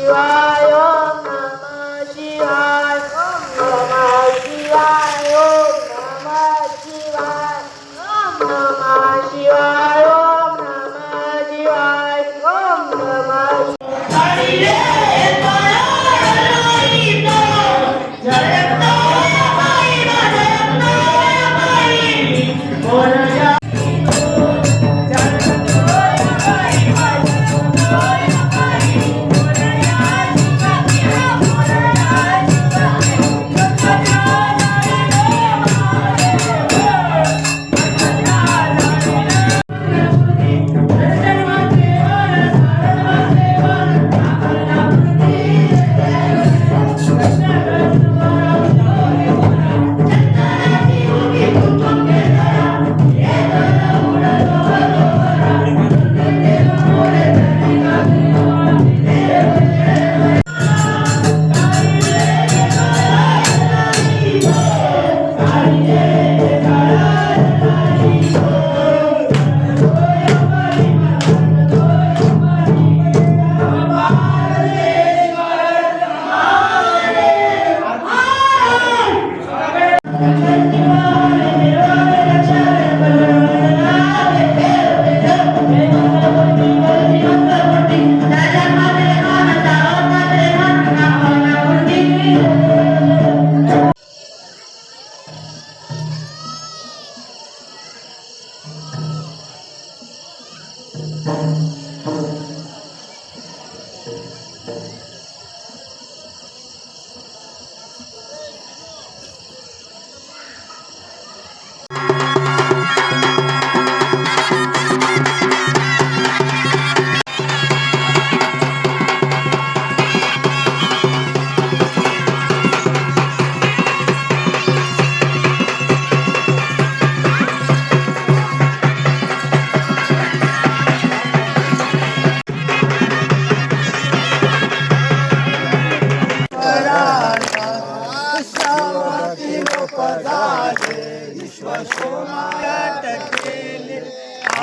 शिवाय ओम नमः शिवाय ओम नमः शिवाय ओम नमः शिवाय ओम नमः शिवाय ओम नमः शिवाय ओम नमः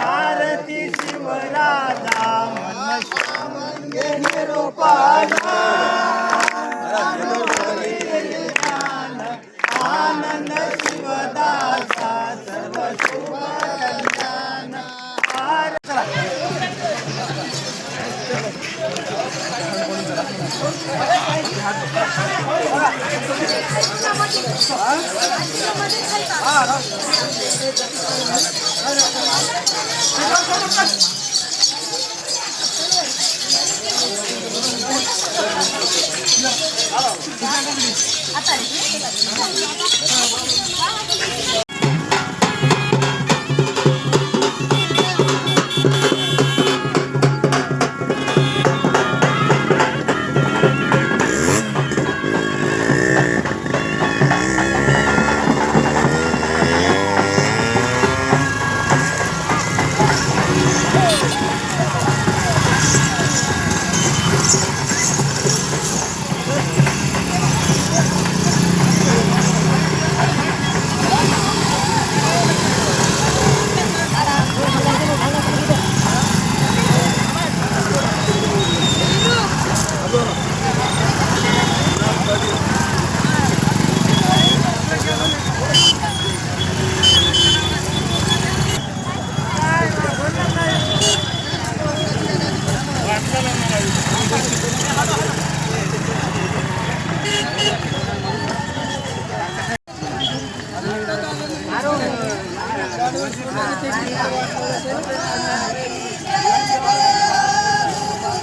आरती शिवराजा मन श्यामंगे निरोपाला आनंद शिवदासा सर्व शुभ कल्याण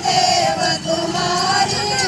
देव तुम्हारी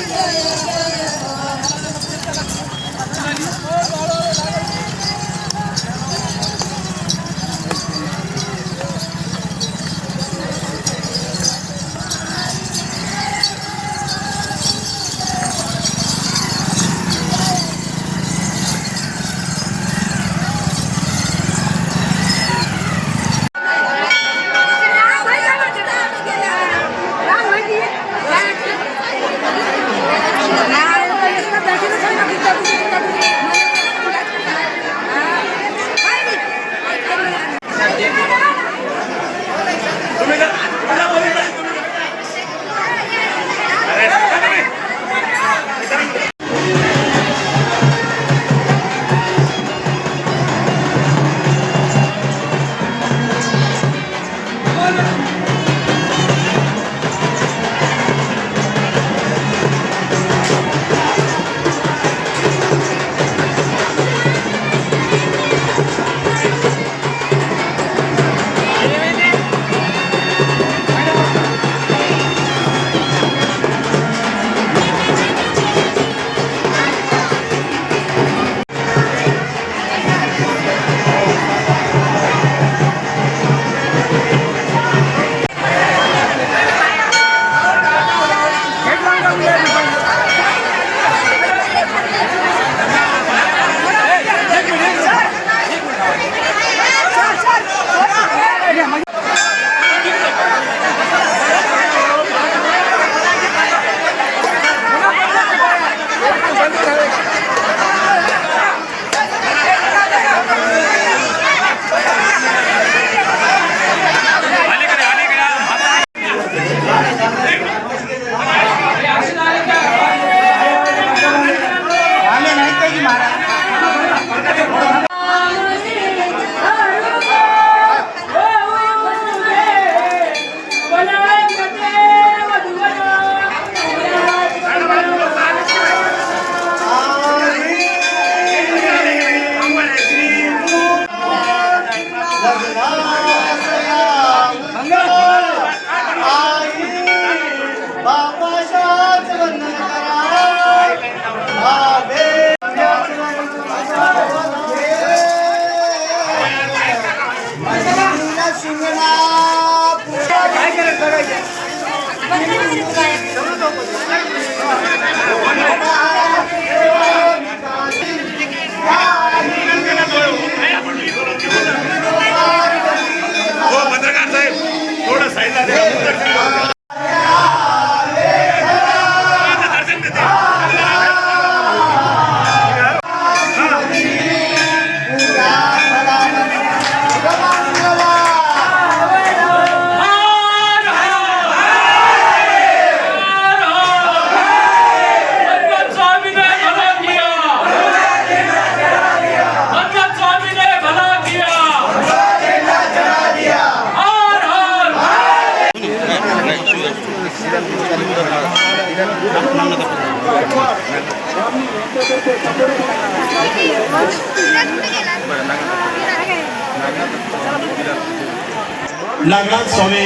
नागनाथ स्वामी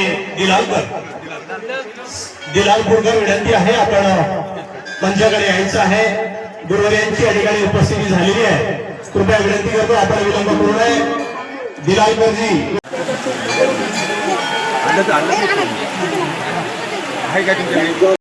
दिलालपूरकर विनंती आहे, आपण त्यांच्याकडे यायचं आहे. गुरुवर्यांची या ठिकाणी उपस्थिती झालेली आहे. कृपया विनंती करतो, आपण विलंब करू नये. दिलालपूरजी आहे का तुमच्याकडे?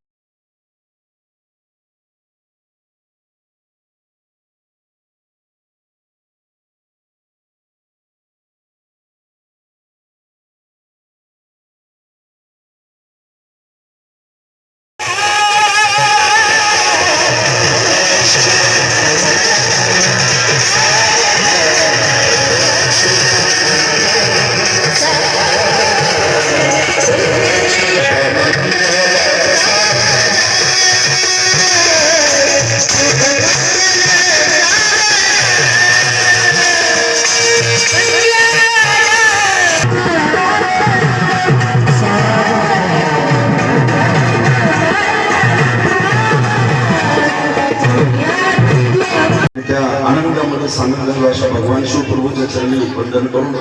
आनंदामध्ये सामील अशा भगवान शिवप्रभूच्या चरणी वंदन करून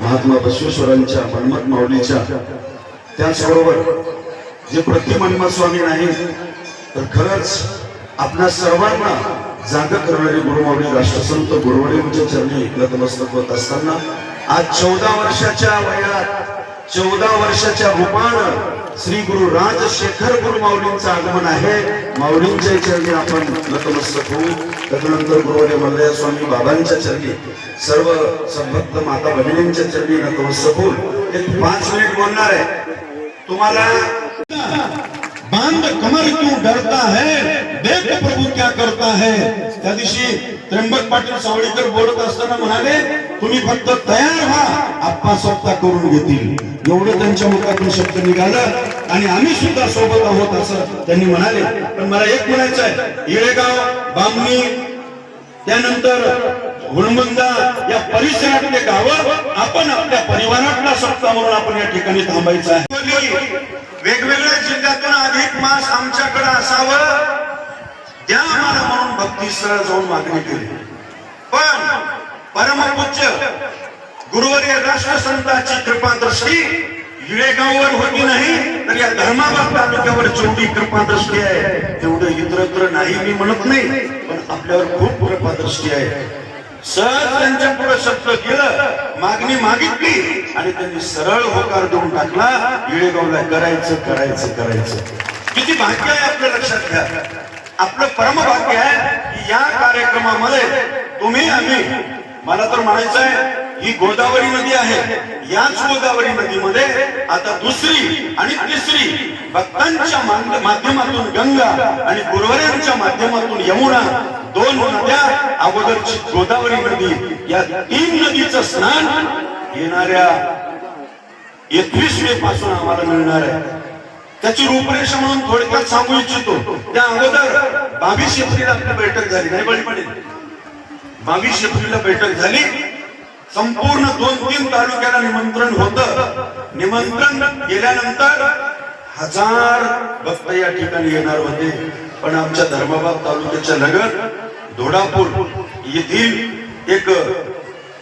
महात्मा बसवेश्वरांच्या मनमत माऊलीच्या त्याचबरोबर जे प्रतिमन्मत स्वामी नाही तर खरंच आपल्या सर्वांना जागा करणारे गुरुमाऊली राष्ट्रसंत गुरुवरेंच्या चरणी नतमस्तक होत असताना आज 14 वर्षाच्या वयात 14 वर्षाच्या रूपानं श्री गुरु राजशेखर गुरुमाऊलींचं आगमन आहे. माऊलींच्या चरणी आपण नतमस्तक होऊ. त्यानंतर गुरुवर्य मल्लया स्वामी बाबांच्या चरणी सर्व सद्भक्त माता भगिनींच्या चरणी नतमस्तक होऊन एक 5 मिनिट बोलणार आहे. तुम्हाला बांध कमर क्यों डरता है, देख प्रभू क्या करता है. त्या दिवशी त्र्यंबक पाटील सावळीकर बोलत असताना म्हणाले, तुम्ही फक्त तयार व्हा, आप्पा स्वतः करून घेतील. एवढं त्यांच्या मुखातून शब्द निघालं आणि आम्ही सुद्धा सोबत आहोत असं त्यांनी म्हणाले. पण मला एक म्हणायचं आहे, येळेगाव, बामणी, त्यानंतर हुळमंदा या परिसरातले गावं आपण आपल्या परिवारातला सत्ता म्हणून आपण या ठिकाणी थांबायचं आहे. वेगवेगळ्या जिल्ह्यातून अधिक मास आमच्याकडे असावं त्या आम्हाला म्हणून भक्तीस्थळ जाऊन मागणी केली. पण परमपूज्य गुरुवर्य राष्ट्रसंतांची कृपादृष्टी येळेगाववर होती नाही तर या धर्माबाद तालुक्यावर जेवढी कृपादृष्टी आहे तेवढं इतरत्र नाही मी म्हणत नाही, पण आपल्यावर खूप कृपादृष्टी आहे. सहज त्यांच्या पुढे शब्द केलं, मागणी मागितली आणि त्यांनी सरळ होकार देऊन टाकला, येळेगावला करायचं करायचं करायचं. किती भाग्य आहे आपल्या लक्षात घ्या. आपलं परमभाग्य आहे की या कार्यक्रमामध्ये तुम्ही आम्ही, मला तर म्हणायचं आहे ही गोदावरी नदी आहे, याच गोदावरी नदीमध्ये आता दुसरी आणि तिसरी भक्तांच्या माध्यमातून गंगा आणि गुरुवर्यांच्या माध्यमातून यमुना, 2 नद्या, अगोदरची गोदावरी नदी, या 3 नदीचं स्नान येणाऱ्या 21 मे पासून आम्हाला मिळणार आहे. त्याची रूपरेषा म्हणून थोडक्यात सांगू इच्छितो. त्या अगोदर 22 एप्रिल आपली बैठक झाली नाही, बळी पडेल. 22 एप्रिलला बैठक झाली. संपूर्ण 2-3 तालुक्याला निमंत्रण होतं. निमंत्रण गेल्यानंतर 1000 भक्त या ठिकाणी येणार होते. पण आमच्या धर्माबाद तालुक्याच्या लगत धोडापूर येथील एक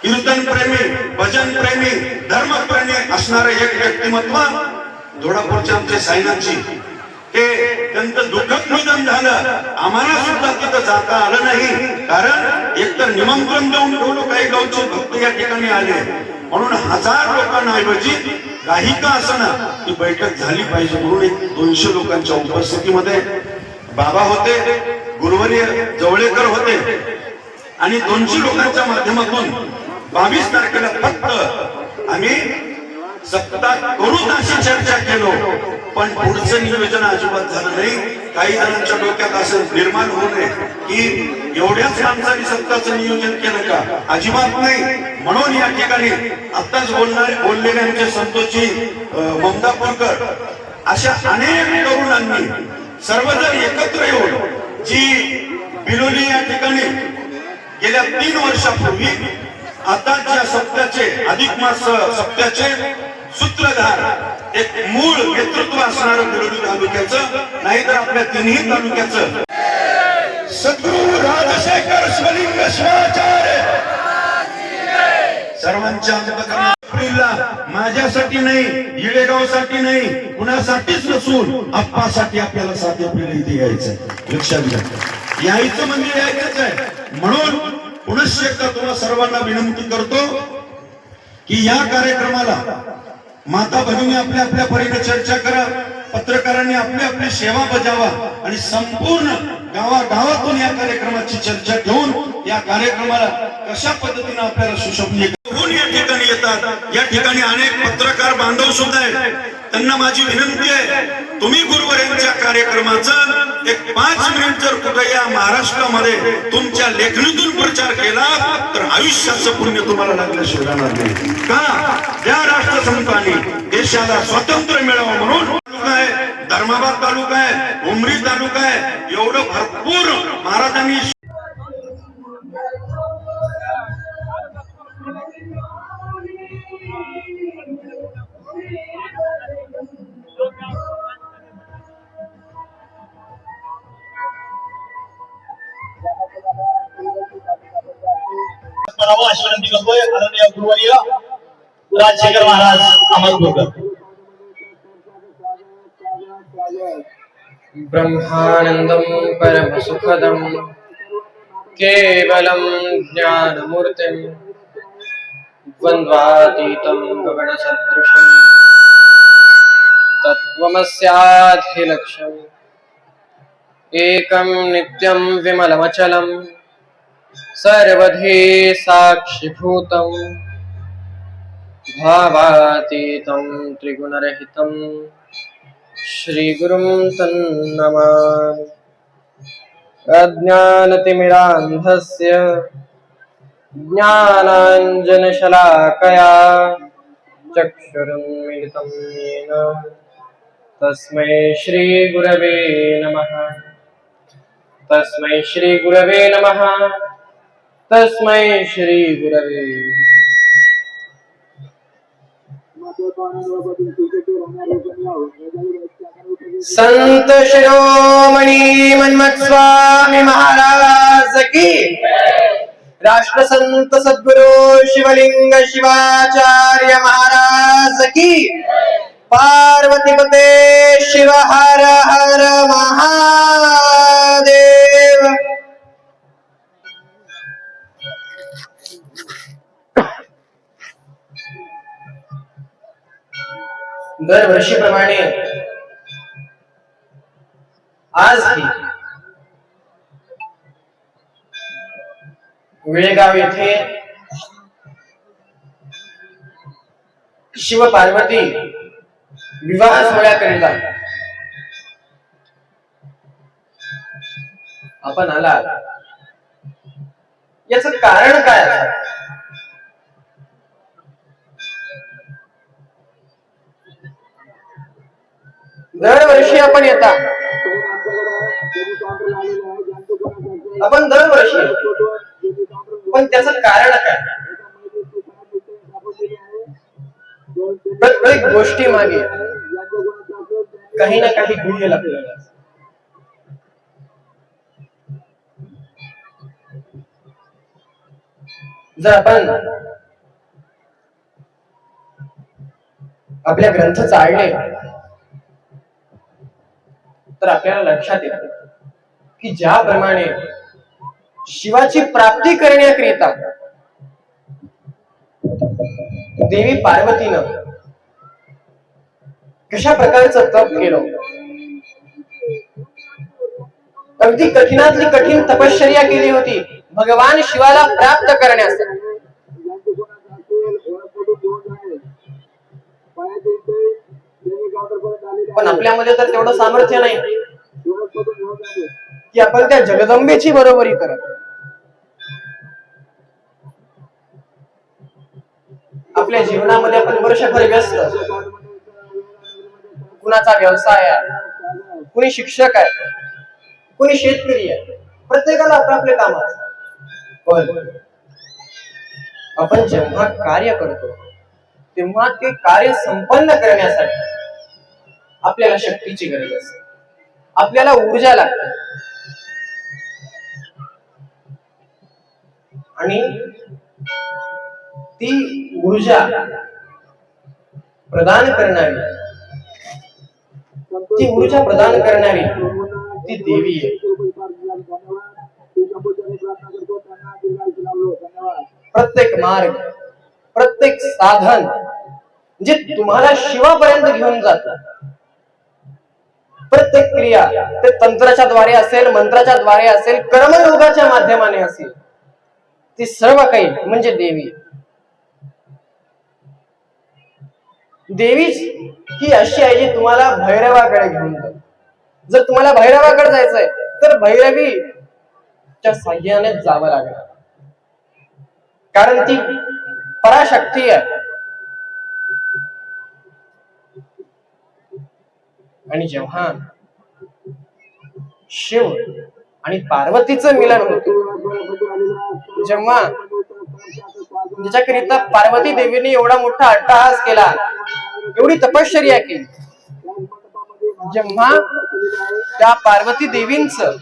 कीर्तनप्रेमी, भजनप्रेमी, धर्मप्रेमी असणारे एक व्यक्तिमत्व, धोडापूरचे आमचे साईनाथजी, ते त्यांचं दुःखद निधन झालं. आम्हाला सुद्धा तिथं जाता आलं नाही, कारण एकतर निमंत्रण देऊन ठेवलं, काही गावचे भक्त या ठिकाणी आले म्हणून 1000 लोकांऐवजी काही का असना ती बैठक झाली पाहिजे म्हणून एक 200 लोकांच्या उपस्थितीमध्ये बाबा होते, गुरुवर्य जवळेकर होते आणि 200 लोकांच्या माध्यमातून 22 तारखेला फक्त आम्ही सत्ता करून अशी चर्चा केलो. पण पुढचं नियोजन अजिबात झालं नाही. काही जणांच्या डोक्यात असं निर्माण होऊ नये की एवढ्याच माणसांनी सत्ताचं नियोजन केलं का, अजिबात नाही. म्हणून या ठिकाणी आत्ताच बोललेले आमचे संतोषजी ममदापूरकर अशा अनेक तरुणांनी सर्वजण एकत्र येऊन जी बिलोली या ठिकाणी गेल्या 3 वर्षापूर्वी आताच्या सप्त्याचे अधिक मास सप्त्याचे सूत्रधार एक मूळ नेतृत्व असणारं बिरोली तालुक्याचं, नाहीतर आपल्या तिन्ही तालुक्याचं सद्गुरु राजशेखर स्वलिंग शिवाचार्य सर्वांच्या अंतःकरणाला माझ्यासाठी नाही, येडेगावसाठी नाही, कुणासाठीच नसून आप्पासाठी आपल्याला 7 एप्रिल इथे यायचंय. लक्षात घ्या, यायचं म्हणजे यायचंच आहे. म्हणून पुनश्च एकदा तुम्हाला सर्वांना विनंती करतो की या कार्यक्रमाला माता भगिनी आपल्या आपल्या परीने चर्चा करा, पत्रकारांनी आपली आपली सेवा बजावा आणि संपूर्ण गावागावातून या कार्यक्रमाची चर्चा घेऊन या कार्यक्रमाला कशा पद्धतीने आपल्याला सुशोभनीय करून या ठिकाणी येतात. या ठिकाणी अनेक पत्रकार बांधव सुद्धा आहेत. त्यांना माझी विनंती आहे, तुम्ही गुरुवर्यांच्या कार्यक्रमाचं एक 5 मिनिट जर कुठे या महाराष्ट्रामध्ये तुमच्या लेखणीतून प्रचार केला तर आयुष्याचं पुण्य तुम्हाला लागल्याशिवाय राहणार नाही. का? या राष्ट्रसंतांनी देशाला स्वातंत्र्य मिळावं म्हणून तालुका आहे, धर्माबाद तालुका आहे, उमरी तालुका आहे, एवढं भरपूर महाराजांनी अशी विनंती करतोय आदरणीय गुरुवर्य राजशेखर महाराज अहमदपूरकर. ब्रह्मानंदं परम सुखदं केवलं ज्ञानमूर्तिं द्वन्द्वातीतं गगनसदृशं तत्त्वमस्याधिलक्ष्यम् एकं नित्यं विमलमचलं सर्वधि साक्षिभूतं भावातीतं त्रिगुणरहितं श्रीगुरुं तन्नमामि. अज्ञानतिमिरान्धस्य ज्ञानाञ्जनशलाकया चक्षुरुन्मीलितं येन तस्मै श्रीगुरवे नमः. तस्मै श्रीगुरवे नमः. तस्मै श्रीगुरवे. संत शिरोमणि मनमत स्वामी महाराज की, राष्ट्रसंत सद्गुरु शिवलिंग शिवाचार्य महाराज की, पार्वतीपते शिव हर हर महादेव. दरवर्षीप्रमाणे आजही वेळगाव येथे शिव पार्वती विवाह सोहळ्याकरिता आपण आला. याच कारण काय आहे? दरवर्षी आपण येता, आपण दरवर्षी, पण त्याचं कारण काय? प्रत्येक गोष्टी मागे काही ना काही गुह्य लागलेलं. जर आपण आपल्या ग्रंथ चाळले तर आपल्याला लक्षात येतं की ज्याप्रमाणे शिवाची प्राप्ती करण्याकरिता देवी पार्वतीनं कशा प्रकारचं तप केलं, अगदी कठीणातली कठीण तपश्चर्या केली होती भगवान शिवाला प्राप्त करण्यासाठी. पण आपल्यामध्ये तर तेवढं सामर्थ्य नाही की आपण त्या जगदंबेची बरोबरी करत. आपल्या जीवनामध्ये आपण वर्षभर व्यस्त, कुणाचा व्यवसाय आहे, कुणी शिक्षक आहे, कुणी शेतकरी आहे, प्रत्येकाला आपले काम असतं. पण आपण जेव्हा कार्य करतो तेव्हा ते कार्य संपन्न करण्यासाठी आपल्याला शक्तीची गरज असते, आपल्याला ऊर्जा लागते. आणि ती ऊर्जा प्रदान करणारी ती देवी आहे. प्रत्येक मार्ग, प्रत्येक साधन जे तुम्हाला शिवापर्यंत घेऊन जातं, प्रत्येक क्रिया ते तंत्राच्या द्वारे असेल, मंत्राच्या द्वारे असेल, कर्मयोगाच्या माध्यमाने असेल, ती सर्व काही म्हणजे देवी. देवी ही अशी आहे जी तुम्हाला भैरवाकडे घेऊन जाते. जर तुम्हाला भैरवाकडे जायचंय तर भैरवीच्या साह्याने जावं लागणार, कारण ती पराशक्ती आहे. आणि जेव्हा शिव आणि पार्वतीचं मिलन होतं, जेव्हा ज्याच्याकरिता पार्वती देवीने एवढा मोठा अट्टहास केला, एवढी तपश्चर्या केली, जेव्हा त्या पार्वती देवींचं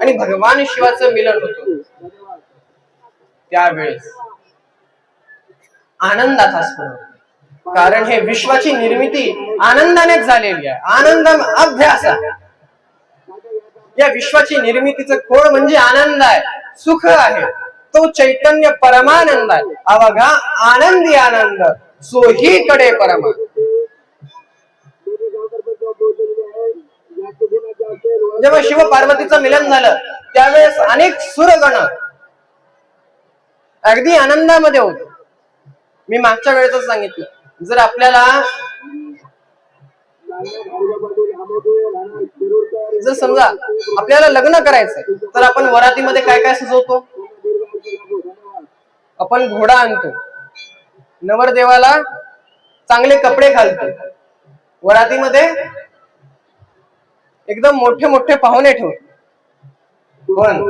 आणि भगवान शिवाचं मिलन होतं, त्यावेळेस आनंदाचा स्फोट. कारण हे विश्वाची निर्मिती आनंदानेच झालेली आहे. आनंदम अभ्यास. या विश्वाची निर्मितीचं खोड म्हणजे आनंद आहे, सुख आहे. तो चैतन्य परमानंद आहे. अवघा आनंदी आनंद सोही कडे परमा. जेव्हा शिव पार्वतीचं मिलन झालं त्यावेळेस अनेक सुरगण अगदी आनंदामध्ये होते. मी मागच्या वेळेच सांगितलं, जर आपल्याला जर समजा आपल्याला लग्न करायचंय तर आपण वरातीमध्ये काय काय सजवतो? आपण घोडा आणतो, नवरदेवाला चांगले कपडे घालतो, वरातीमध्ये एकदम मोठे मोठे पाहुणे ठेवतो. पण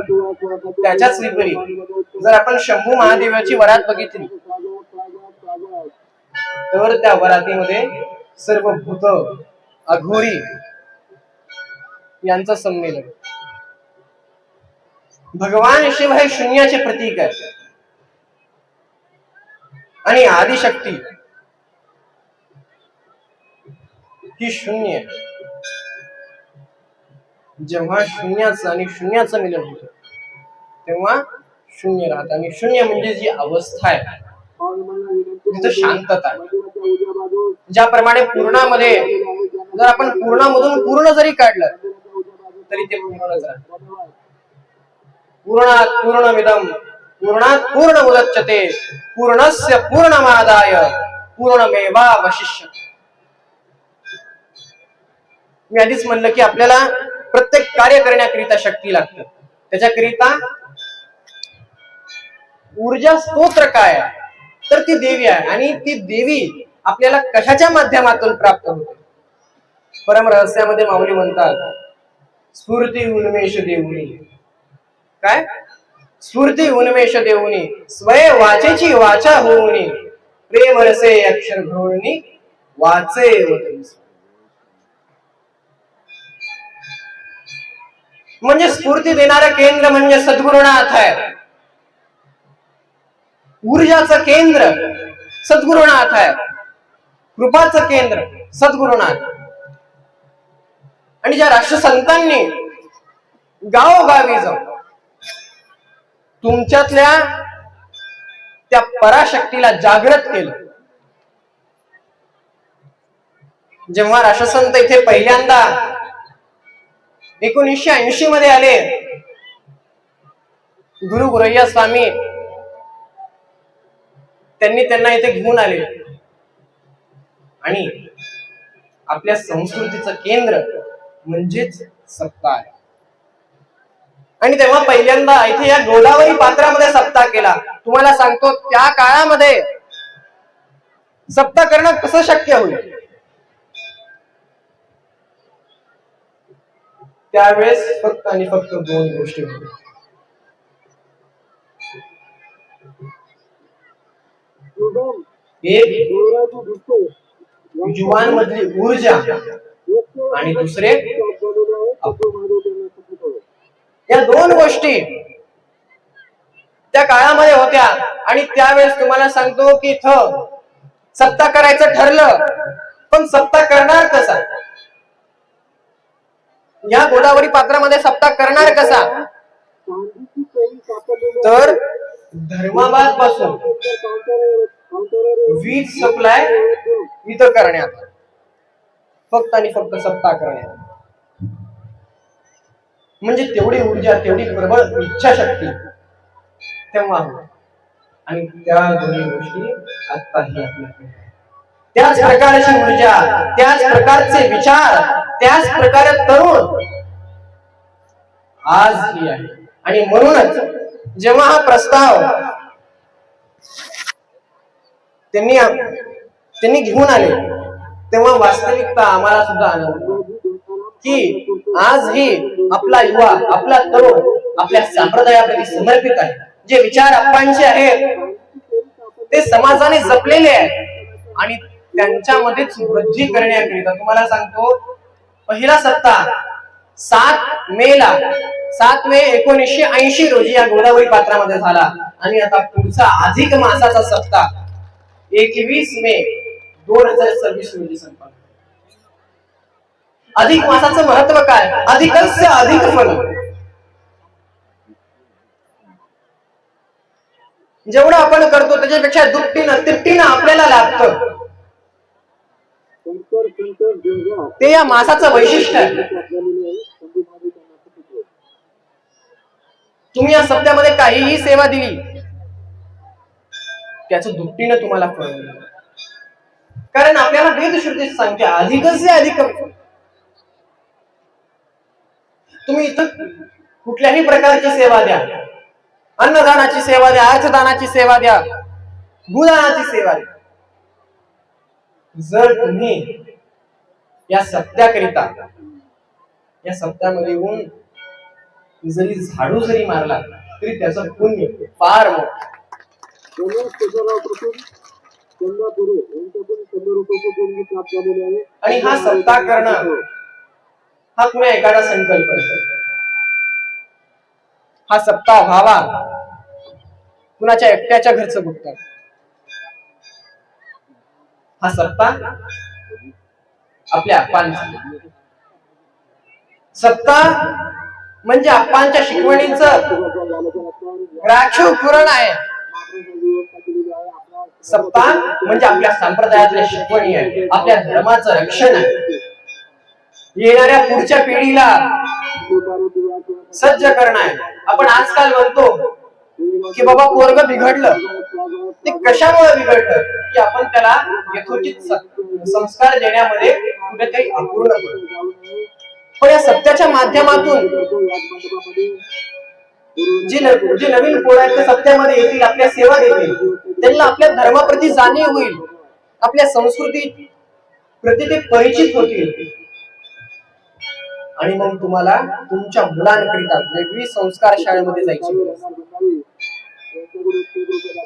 त्याच्याच विपरीत जर आपण शंभू महादेवाची वरात बघितली तर त्या वरातीमध्ये सर्व भूत अघोरी यांचं संमेलन. भगवान शिव हे शून्याचे प्रतीक आहे आणि आदिशक्ती ही शून्य. जेव्हा शून्याचं आणि शून्याचं मिलन होतं तेव्हा शून्य राहत. आणि शून्य म्हणजे जी अवस्था आहे तिथं शांतता आहे. ज्याप्रमाणे पूर्णामध्ये जर आपण पूर्णामधून पूर्ण जरी काढलं तरी ते पूर्णच राहतं. पूर्णात पूर्णमिदं पूर्णात पूर्णमुदच्यते पूर्णस्य पूर्णमादाय पूर्णमेवावशिष्यते. मी आधीच म्हणलं की आपल्याला प्रत्येक कार्य करण्याकरिता शक्ती लागते. त्याच्याकरिता ऊर्जा स्तोत्र काय आहे तर ती देवी आहे. आणि ती देवी आपल्याला कशाच्या माध्यमातून प्राप्त होते? परम रहस्यामध्ये माऊली म्हणतात स्फूर्ती उन्मेष देऊनी. काय? स्फूर्ती उन्मेष देऊनी स्वय वाचेची वाचा होऊनी प्रेम रसे अक्षर घोळणी वाचे होते. म्हणजे स्फूर्ती देणारं केंद्र म्हणजे सद्गुरुनाथ आहे. ऊर्जाचं केंद्र सद्गुरुनाथ आहे. कृपाचं केंद्र सद्गुरुनाथ. आणि ज्या राष्ट्रसंतांनी गावोगावी जाऊन तुमच्यातल्या त्या पराशक्तीला जागृत केलं. जेव्हा राष्ट्रसंत इथे पहिल्यांदा 1980 मध्ये आले, गुरु गुरय्या स्वामी त्यांनी त्यांना इथे घेऊन आले आणि आपल्या संस्कृतीचं केंद्र म्हणजेच सप्ताह आहे. आणि तेव्हा पहिल्यांदा इथे या गोदावरी पात्रामध्ये सप्ताह केला. तुम्हाला सांगतो त्या काळामध्ये सप्ताह करणं कसं शक्य होईल? त्यावेळेस फक्त आणि फक्त दोन गोष्टी होत्या. एक युवांमधली ऊर्जा आणि दुसरे या दोन गोष्टी त्या काळामध्ये होत्या. आणि त्यावेळेस तुम्हाला सांगतो की इथं सत्ता करायचं ठरलं, पण सत्ता करणार कसा? या गोदावरी पात्रामध्ये सत्ता करणार कसा? तर धर्माबाद पासून वीज सप्लाय इथं करण्यात, फक्त आणि फक्त सत्ता करण्यात. म्हणजे तेवढी ऊर्जा, तेवढी प्रबळ इच्छाशक्ती तेव्हा. आणि त्या दोन्ही गोष्टी आताही आपल्याकडे. त्याच प्रकारची ऊर्जा, त्याच प्रकारचे विचार, त्याच प्रकारे तरुण आजही आहे. आणि म्हणूनच जेव्हा हा प्रस्ताव त्यांनी घेऊन आले, तेव्हा वास्तविकता आम्हाला सुद्धा आनंद की आजही आपला युवा, आपला तरुण आपल्या संप्रदायाप्रती समर्पित आहे. जे विचार आप्पांचे आहेत ते समाजाने जपलेले आहेत आणि त्यांच्यामध्येच वृद्धी करण्याकरिता तुम्हाला सांगतो, पहिला सप्ताह 7 मे 1980 रोजी या गोदावरी पात्रामध्ये झाला. आणि आता पुढचा अधिक मासाचा सप्ताह 21 मे 2026 रोजी संपला. अधिक मासाचं महत्व काय? अधिकस्य अधिक फल. जेवढं आपण करतो त्याच्यापेक्षा दुपटीनं तिपटीनं आपल्याला लागतं. ते या मासाचं वैशिष्ट्य आहे. तुम्ही या सप्त्यामध्ये काहीही सेवा दिली त्याचं दुपटीनं तुम्हाला फळ मिळेल. कारण आपल्याला वेदश्रुती सांगते अधिकस्य अधिक. तुम्ही इथं कुठल्याही प्रकारची सेवा द्या, अन्नदानाची सेवा द्या, अर्थदानाची सेवा द्या, भूदानाची सेवा द्या, जर तुम्ही या सप्त्याकरिता या सप्त्यामध्ये येऊन जरी झाडू जरी मारला तरी त्याचं पुण्य फार मोठं. आणि हा सप्ताह करणं हा कुण्या एखादा संकल्प नसेल. हा सप्ताह व्हावा कुणाच्या एकट्याच्या घरचं गुप्त. हा सप्ताह आपल्या आप्पांचा सप्ताह म्हणजे आप्पांच्या शिकवणींचं राखीव पुरण आहे. सप्ताह म्हणजे आपल्या संप्रदायातल्या शिकवणी आहे, आपल्या धर्माचं रक्षण आहे. येणाऱ्या पुढच्या पिढीला सज्ज करणं आहे. आपण आजकाल म्हणतो की बाबा पोरग बिघडलं, ते कशामुळे बिघडलं की आपण त्याला यथोचित संस्कार देण्यामध्ये कुठेतरी अपूर्ण पडतो. पण या सत्याच्या माध्यमातून जे नवीन पोरं आहेत ते सत्यामध्ये येतील, आपल्या सेवा देतील, त्यांना आपल्या धर्माप्रती जाणीव होईल, आपल्या संस्कृती प्रति ते परिचित होतील. आणि मग तुम्हाला तुमच्या मुलांकरिता वेगळी संस्कार शाळेमध्ये जायची गरज.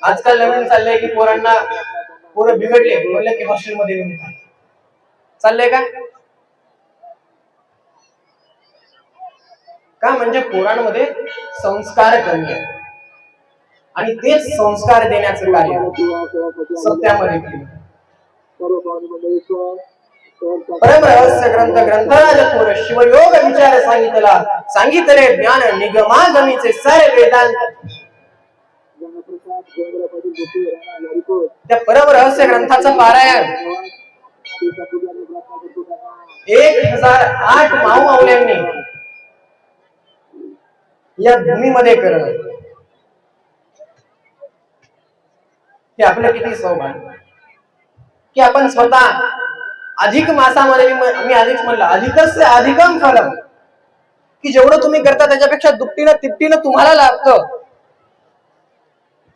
आजकाल नवीन चाललंय की पोरं बिघडले म्हणलं की हॉस्टेलमध्ये नेऊन चाललंय का म्हणजे पोरांमध्ये संस्कार कमी आहे. आणि तेच संस्कार देण्याचं कार्य सत्यामध्ये केलं. परमरहस्य ग्रंथराज थोर शिवयोग विचार सांगितले ज्ञान निगमागमीचे सारे वेदांत. त्या परमरहस्य ग्रंथाचं पारायण 1008 माऊमाऊल्यांनी या भूमीमध्ये करणं हे आपलं किती सौभाग्य की आपण स्वतः अधिक मासामध्ये मी आधीच म्हणलं अधिकस्य अधिकम फलम, की जेवढं तुम्ही करता त्याच्यापेक्षा दुपटीनं तिपटीनं तुम्हाला लागतं.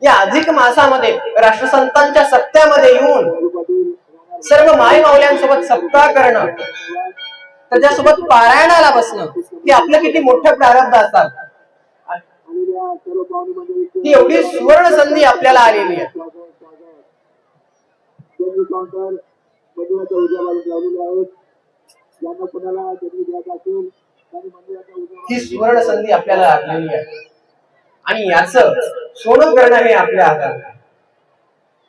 या अधिक मासामध्ये राष्ट्रसंतांच्या सप्त्यामध्ये येऊन सर्व माई माऊल्यांसोबत सप्ताह करणं, त्याच्यासोबत पारायणाला बसणं हे आपलं किती मोठं प्रारब्ध असतात. ही एवढी सुवर्ण संधी आपल्याला आलेली आहे. त्यांनी काउंटर मंदिराच्या उजव्या बाजूस लावलेले आहेत. ज्यांना कोणाला त्यांनी द्यायचं असेल त्यांनी मंदिराच्या उजव्या ही सुवर्ण संधी आपल्याला लाभलेली आहे आणि याचं सोनं करणं हे आपल्या हातात आहे.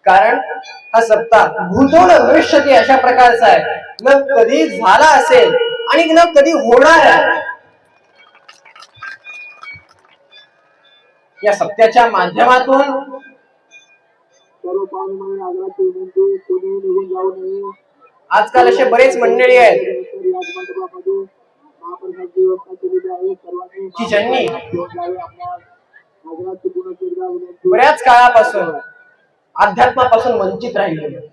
कारण हा सप्ताह भूतो न भविष्यती अशा प्रकारचा आहे, न कधी झाला असेल आणि न कधी होणार आहे. या सत्याच्या माध्यमातून सर्व पाहुणे म्हणून आग्रहाची विनंती, कोणी निघून जाऊ नये. आजकाल असे बरेच मंडळी आहेत तर याच मंडपामध्ये महाप्रसादची व्यवस्था केलेली आहे. सर्वांनी की ज्यांनी घेऊन जावे. आपल्या आग्रहाची पुन्हा एकदा विनंती. बऱ्याच काळापासून अध्यात्मापासून वंचित राहिलेले आहेत,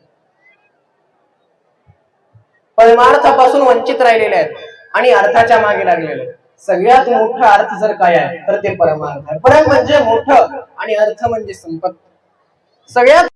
परमार्थापासून वंचित राहिलेले आहेत आणि अर्थाच्या मागे लागलेले आहेत. सगळ्यात मोठा अर्थ जर काय आहे तर ते परमार्थ आहे. परम म्हणजे मोठं आणि अर्थ म्हणजे संपत्ती. सगळ्यात